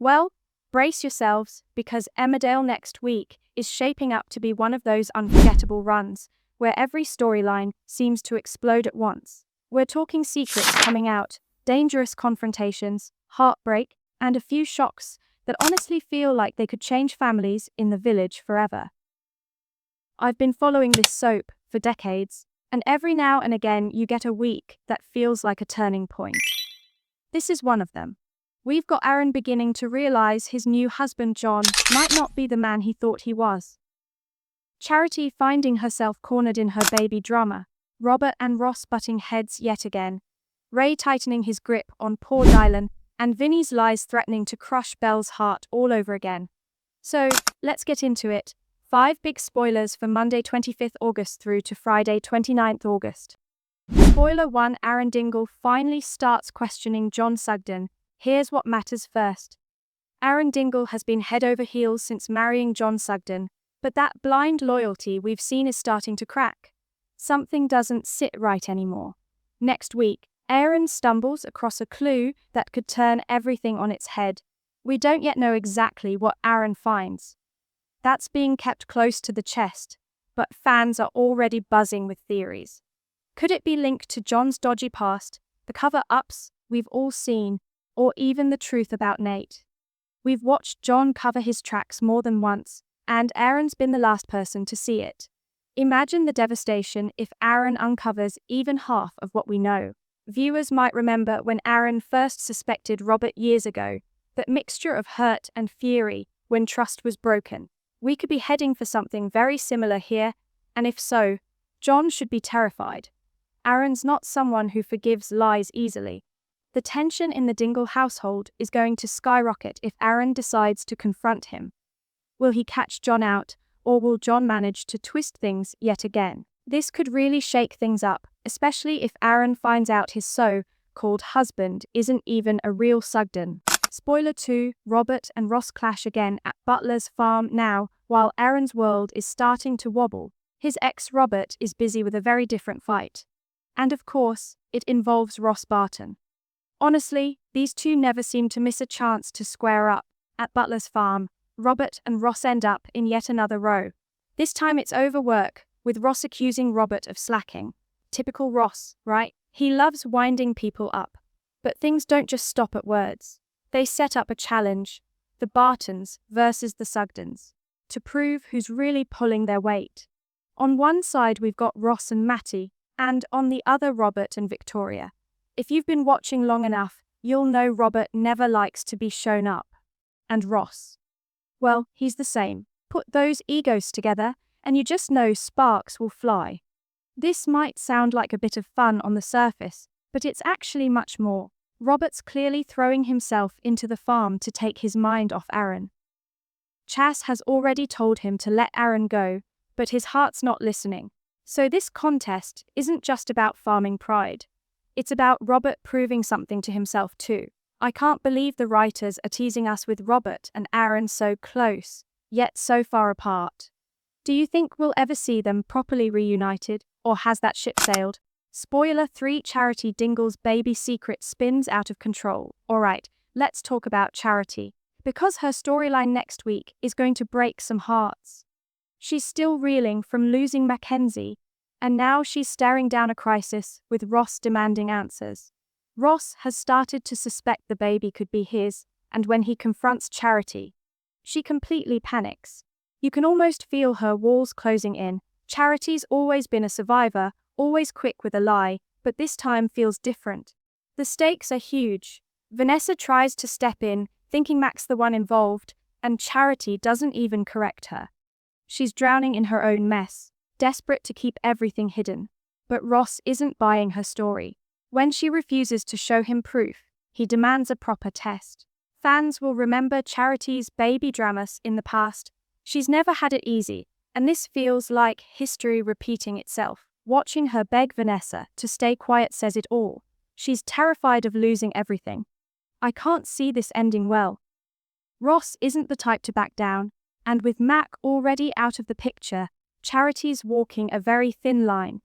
Well, brace yourselves, because Emmerdale next week is shaping up to be one of those unforgettable runs, where every storyline seems to explode at once. We're talking secrets coming out, dangerous confrontations, heartbreak, and a few shocks that honestly feel like they could change families in the village forever. I've been following this soap for decades, and every now and again you get a week that feels like a turning point. This is one of them. We've got Aaron beginning to realize his new husband John might not be the man he thought he was. Charity finding herself cornered in her baby drama, Robert and Ross butting heads yet again, Ray tightening his grip on poor Dylan, and Vinny's lies threatening to crush Belle's heart all over again. So, let's get into it. 5 big spoilers for Monday 25th August through to Friday 29th August. Spoiler 1: Aaron Dingle finally starts questioning John Sugden. Here's what matters first. Aaron Dingle has been head over heels since marrying John Sugden, but that blind loyalty we've seen is starting to crack. Something doesn't sit right anymore. Next week, Aaron stumbles across a clue that could turn everything on its head. We don't yet know exactly what Aaron finds. That's being kept close to the chest, but fans are already buzzing with theories. Could it be linked to John's dodgy past, the cover-ups we've all seen, or even the truth about Nate? We've watched John cover his tracks more than once, and Aaron's been the last person to see it. Imagine the devastation if Aaron uncovers even half of what we know. Viewers might remember when Aaron first suspected Robert years ago, that mixture of hurt and fury when trust was broken. We could be heading for something very similar here, and if so, John should be terrified. Aaron's not someone who forgives lies easily. The tension in the Dingle household is going to skyrocket if Aaron decides to confront him. Will he catch John out, or will John manage to twist things yet again? This could really shake things up, especially if Aaron finds out his so-called husband isn't even a real Sugden. Spoiler 2: Robert and Ross clash again at Butlers' farm now, while Aaron's world is starting to wobble. His ex Robert is busy with a very different fight. And of course, it involves Ross Barton. Honestly, these two never seem to miss a chance to square up. At Butlers' farm, Robert and Ross end up in yet another row. This time it's over work, with Ross accusing Robert of slacking. Typical Ross, right? He loves winding people up. But things don't just stop at words. They set up a challenge, the Bartons versus the Sugdens, to prove who's really pulling their weight. On one side we've got Ross and Matty, and on the other Robert and Victoria. If you've been watching long enough, you'll know Robert never likes to be shown up. And Ross, well, he's the same. Put those egos together, and you just know sparks will fly. This might sound like a bit of fun on the surface, but it's actually much more. Robert's clearly throwing himself into the farm to take his mind off Aaron. Chas has already told him to let Aaron go, but his heart's not listening. So this contest isn't just about farming pride. It's about Robert proving something to himself too. I can't believe the writers are teasing us with Robert and Aaron so close, yet so far apart. Do you think we'll ever see them properly reunited, or has that ship sailed? Spoiler 3: Charity Dingle's baby secret spins out of control. Alright, let's talk about Charity, because her storyline next week is going to break some hearts. She's still reeling from losing Mackenzie, and now she's staring down a crisis with Ross demanding answers. Ross has started to suspect the baby could be his, and when he confronts Charity, she completely panics. You can almost feel her walls closing in. Charity's always been a survivor, always quick with a lie, but this time feels different. The stakes are huge. Vanessa tries to step in, thinking Mac's the one involved, and Charity doesn't even correct her. She's drowning in her own mess, desperate to keep everything hidden. But Ross isn't buying her story. When she refuses to show him proof, he demands a proper test. Fans will remember Charity's baby dramas in the past. She's never had it easy, and this feels like history repeating itself. Watching her beg Vanessa to stay quiet says it all. She's terrified of losing everything. I can't see this ending well. Ross isn't the type to back down, and with Mac already out of the picture, Charity's walking a very thin line.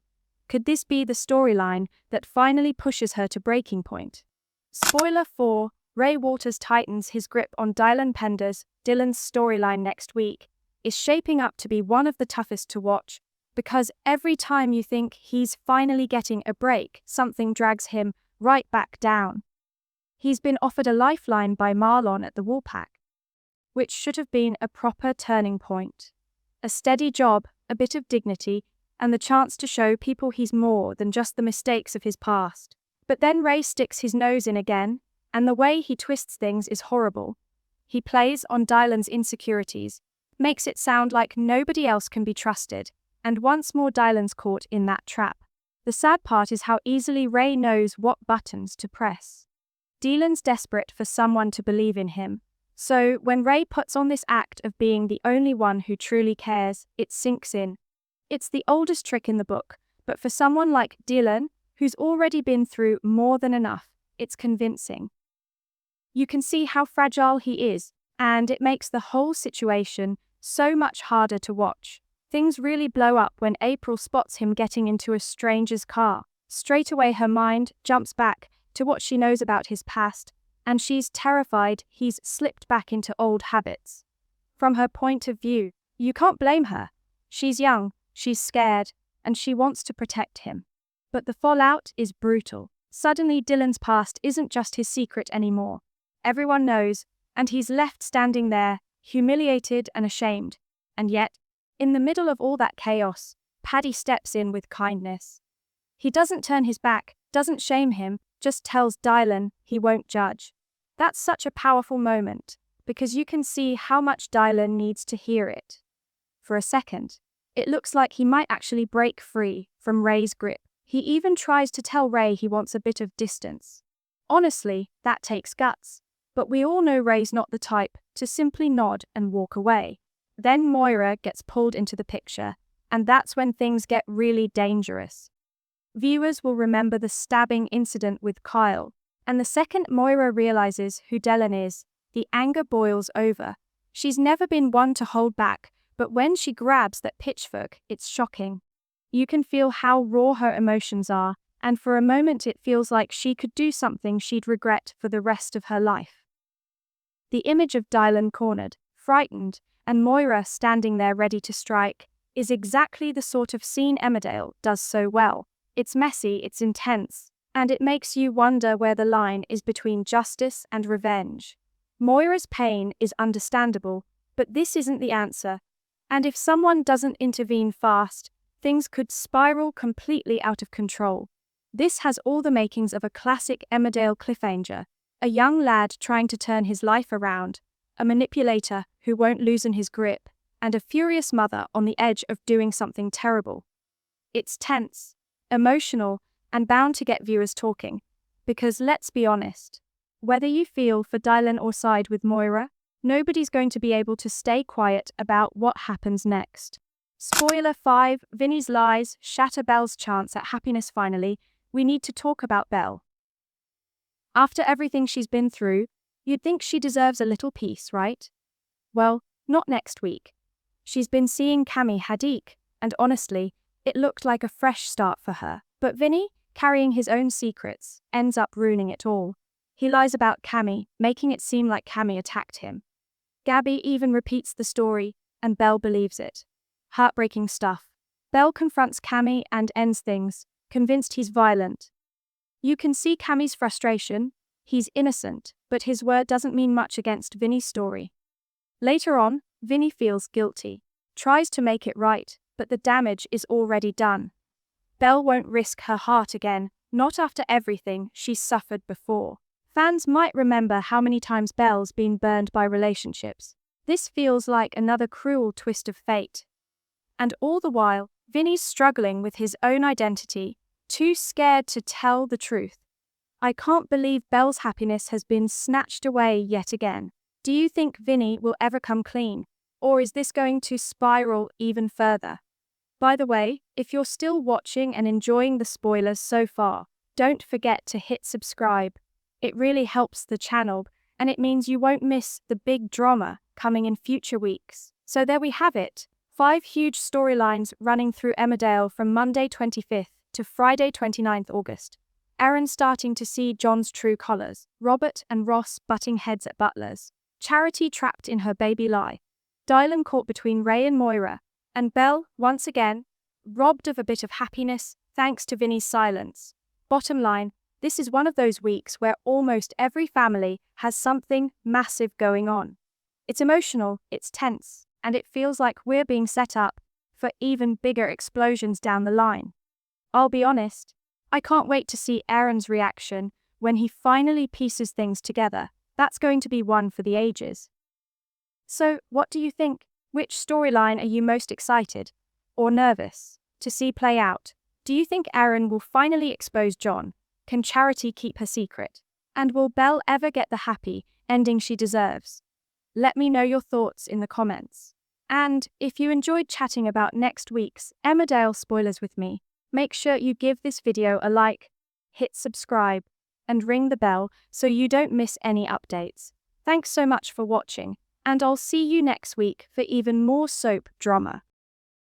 Could this be the storyline that finally pushes her to breaking point? Spoiler 4: Ray Waters tightens his grip on Dylan Penders. Dylan's storyline next week is shaping up to be one of the toughest to watch, because every time you think he's finally getting a break, something drags him right back down. He's been offered a lifeline by Marlon at the Woolpack, which should have been a proper turning point. A steady job, a bit of dignity, and the chance to show people he's more than just the mistakes of his past. But then Ray sticks his nose in again, and the way he twists things is horrible. He plays on Dylan's insecurities, makes it sound like nobody else can be trusted, and once more Dylan's caught in that trap. The sad part is how easily Ray knows what buttons to press. Dylan's desperate for someone to believe in him, so when Ray puts on this act of being the only one who truly cares, it sinks in. It's the oldest trick in the book, but for someone like Dylan, who's already been through more than enough, it's convincing. You can see how fragile he is, and it makes the whole situation so much harder to watch. Things really blow up when April spots him getting into a stranger's car. Straight away her mind jumps back to what she knows about his past, and she's terrified he's slipped back into old habits. From her point of view, you can't blame her. She's young, she's scared, and she wants to protect him. But the fallout is brutal. Suddenly Dylan's past isn't just his secret anymore. Everyone knows, and he's left standing there, humiliated and ashamed. And yet, in the middle of all that chaos, Paddy steps in with kindness. He doesn't turn his back, doesn't shame him, just tells Dylan he won't judge. That's such a powerful moment, because you can see how much Dylan needs to hear it. For a second, it looks like he might actually break free from Ray's grip. He even tries to tell Ray he wants a bit of distance. Honestly, that takes guts. But we all know Ray's not the type to simply nod and walk away. Then Moira gets pulled into the picture, and that's when things get really dangerous. Viewers will remember the stabbing incident with Kyle, and the second Moira realizes who Dylan is, the anger boils over. She's never been one to hold back, but when she grabs that pitchfork, it's shocking. You can feel how raw her emotions are, and for a moment it feels like she could do something she'd regret for the rest of her life. The image of Dylan cornered, frightened, and Moira standing there ready to strike is exactly the sort of scene Emmerdale does so well. It's messy, it's intense, and it makes you wonder where the line is between justice and revenge. Moira's pain is understandable, but this isn't the answer. And if someone doesn't intervene fast, things could spiral completely out of control. This has all the makings of a classic Emmerdale cliffhanger. A young lad trying to turn his life around, a manipulator who won't loosen his grip, and a furious mother on the edge of doing something terrible. It's tense, emotional, and bound to get viewers talking, because let's be honest, whether you feel for Dylan or side with Moira, nobody's going to be able to stay quiet about what happens next. Spoiler 5, Vinny's lies shatter Belle's chance at happiness. Finally, we need to talk about Belle. After everything she's been through, you'd think she deserves a little peace, right? Well, not next week. She's been seeing Kammy Haddock, and honestly, it looked like a fresh start for her. But Vinny, carrying his own secrets, ends up ruining it all. He lies about Kammy, making it seem like Kammy attacked him. Gabby even repeats the story, and Belle believes it. Heartbreaking stuff. Belle confronts Kammy and ends things, convinced he's violent. You can see Kammy's frustration. He's innocent, but his word doesn't mean much against Vinny's story. Later on, Vinny feels guilty, tries to make it right, but the damage is already done. Belle won't risk her heart again, not after everything she's suffered before. Fans might remember how many times Belle's been burned by relationships. This feels like another cruel twist of fate. And all the while, Vinny's struggling with his own identity, too scared to tell the truth. I can't believe Belle's happiness has been snatched away yet again. Do you think Vinny will ever come clean? Or is this going to spiral even further? By the way, if you're still watching and enjoying the spoilers so far, don't forget to hit subscribe. It really helps the channel, and it means you won't miss the big drama coming in future weeks. So there we have it. 5 huge storylines running through Emmerdale from Monday 25th to Friday 29th August. Aaron starting to see John's true colours, Robert and Ross butting heads at Butlers, Charity trapped in her baby lie, Dylan caught between Ray and Moira, and Belle, once again, robbed of a bit of happiness thanks to Vinny's silence. Bottom line, this is one of those weeks where almost every family has something massive going on. It's emotional, it's tense, and it feels like we're being set up for even bigger explosions down the line. I'll be honest, I can't wait to see Aaron's reaction when he finally pieces things together. That's going to be one for the ages. So, what do you think? Which storyline are you most excited or nervous to see play out? Do you think Aaron will finally expose John? Can Charity keep her secret? And will Belle ever get the happy ending she deserves? Let me know your thoughts in the comments. And if you enjoyed chatting about next week's Emmerdale spoilers with me, make sure you give this video a like, hit subscribe, and ring the bell so you don't miss any updates. Thanks so much for watching, and I'll see you next week for even more soap drama.